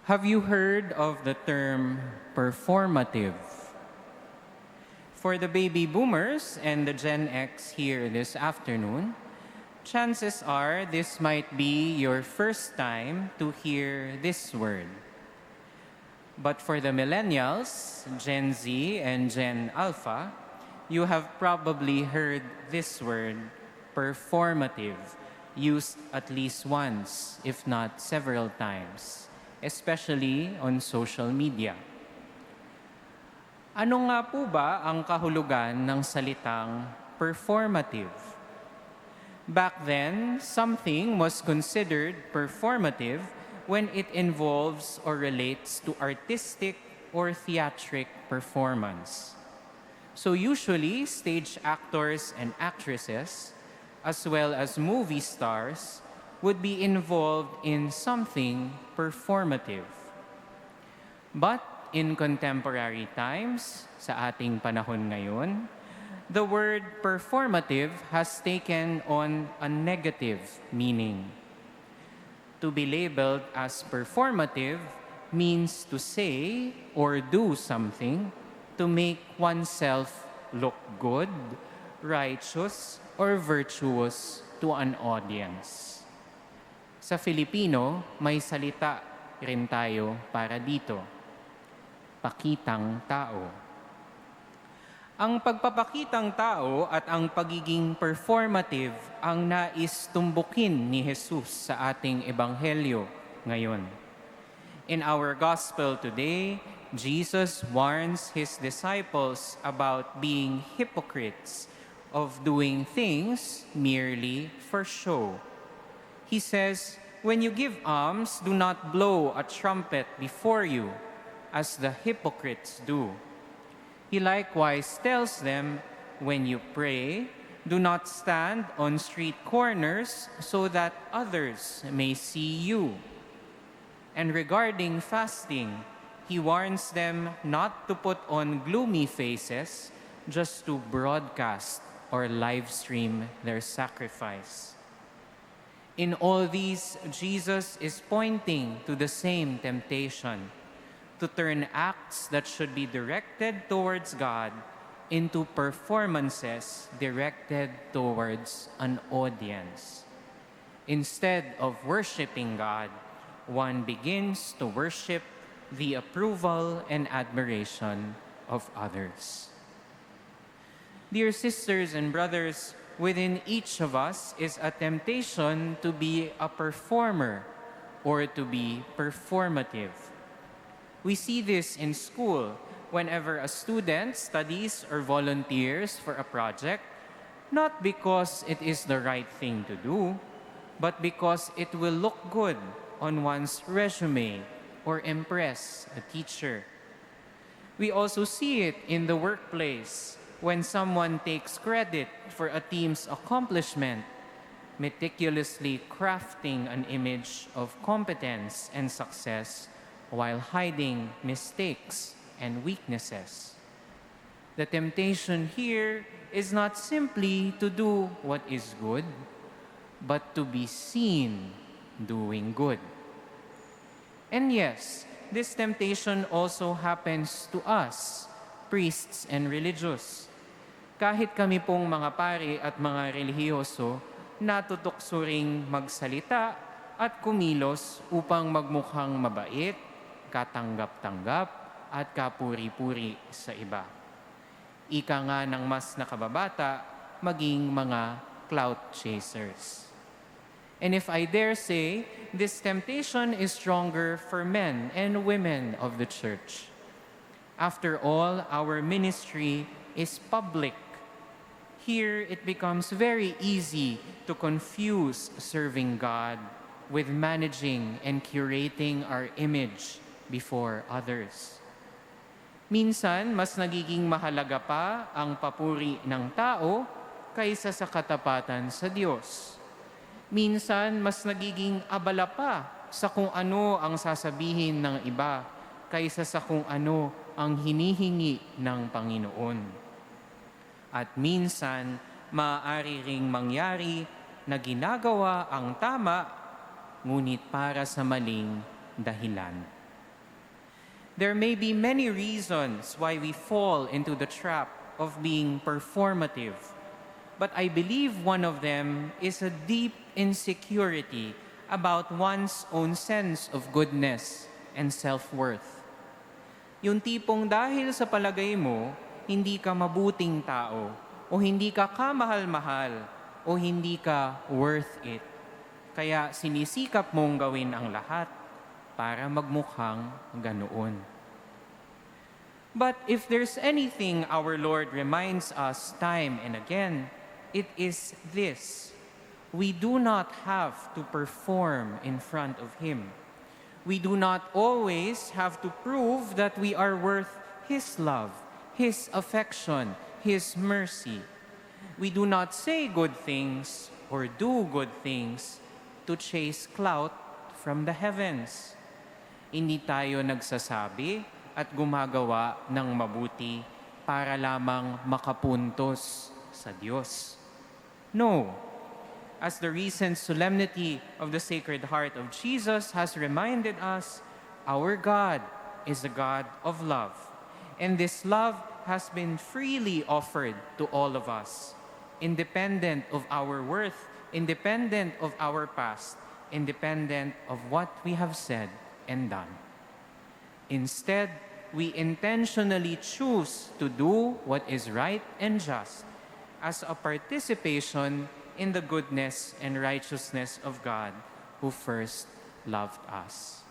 Have you heard of the term performative? For the baby boomers and the Gen X here this afternoon, chances are this might be your first time to hear this word. But for the millennials, Gen Z, and Gen Alpha, you have probably heard this word, performative, used at least once, if not several times, especially on social media. Ano nga po ba ang kahulugan ng salitang performative? Back then, something was considered performative when it involves or relates to artistic or theatric performance. So usually, stage actors and actresses, as well as movie stars, would be involved in something performative. But in contemporary times, sa ating panahon ngayon, the word performative has taken on a negative meaning. To be labeled as performative means to say or do something to make oneself look good, righteous, or virtuous to an audience. Sa Filipino, may salita rin tayo para dito. Pakitang tao. Ang pagpapakitang tao at ang pagiging performative ang nais tumbukin ni Jesus sa ating ebanghelyo ngayon. In our gospel today, Jesus warns his disciples about being hypocrites, of doing things merely for show. He says, "When you give alms, do not blow a trumpet before you, as the hypocrites do." He likewise tells them, "When you pray, do not stand on street corners so that others may see you." And regarding fasting, he warns them not to put on gloomy faces just to broadcast or live stream their sacrifice. In all these, Jesus is pointing to the same temptation, to turn acts that should be directed towards God into performances directed towards an audience. Instead of worshiping God, one begins to worship the approval and admiration of others. Dear sisters and brothers, within each of us is a temptation to be a performer or to be performative. We see this in school whenever a student studies or volunteers for a project, not because it is the right thing to do, but because it will look good on one's resume or impress a teacher. We also see it in the workplace when someone takes credit for a team's accomplishment, meticulously crafting an image of competence and success while hiding mistakes and weaknesses. The temptation here is not simply to do what is good, but to be seen doing good. And yes, this temptation also happens to us, priests and religious. Kahit kami pong mga pari at mga relihiyoso, natutokso ring magsalita at kumilos upang magmukhang mabait, katanggap-tanggap, at kapuri-puri sa iba. Ika nga ng mas nakababata, maging mga clout chasers. And if I dare say, this temptation is stronger for men and women of the church. After all, our ministry is public. Here, it becomes very easy to confuse serving God with managing and curating our image before others. Minsan, mas nagiging mahalaga pa ang papuri ng tao kaysa sa katapatan sa Diyos. Minsan, mas nagiging abala pa sa kung ano ang sasabihin ng iba kaysa sa kung ano ang hinihingi ng Panginoon. At minsan, maaari ring mangyari na ginagawa ang tama, ngunit para sa maling dahilan. There may be many reasons why we fall into the trap of being performative, but I believe one of them is a deep insecurity about one's own sense of goodness and self-worth. Yung tipong dahil sa palagay mo, hindi ka mabuting tao, o hindi ka kamahal-mahal, o hindi ka worth it. Kaya sinisikap mong gawin ang lahat para magmukhang ganoon. But if there's anything our Lord reminds us time and again, it is this: we do not have to perform in front of Him. We do not always have to prove that we are worth His love, His affection, His mercy. We do not say good things or do good things to chase clout from the heavens. Hindi tayo nagsasabi at gumagawa ng mabuti para lamang makapuntos sa Diyos. No. As the recent solemnity of the Sacred Heart of Jesus has reminded us, our God is a God of love. And this love has been freely offered to all of us, independent of our worth, independent of our past, independent of what we have said and done. Instead, we intentionally choose to do what is right and just as a participation in the goodness and righteousness of God who first loved us.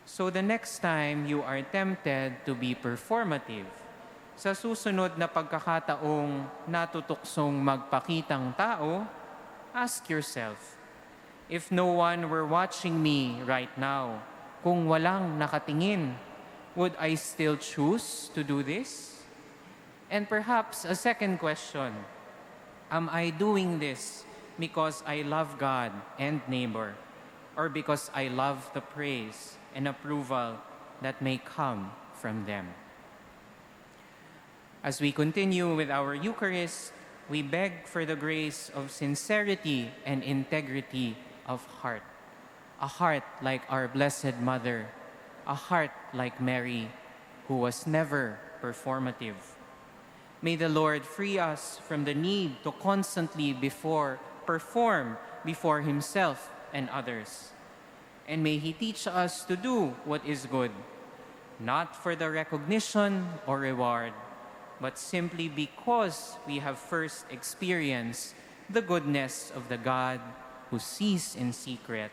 So the next time you are tempted to be performative, sa susunod na pagkakataong natutuksong magpakitang tao, ask yourself, if no one were watching me right now, kung walang nakatingin, would I still choose to do this? And perhaps a second question, am I doing this because I love God and neighbor, or because I love the praise and approval that may come from them? As we continue with our Eucharist, we beg for the grace of sincerity and integrity of heart. A heart like our Blessed Mother, a heart like Mary, who was never performative. May the Lord free us from the need to constantly perform before Himself and others. And may He teach us to do what is good, not for the recognition or reward, but simply because we have first experienced the goodness of the God who sees in secret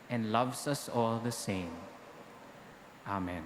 and loves us all the same. Amen.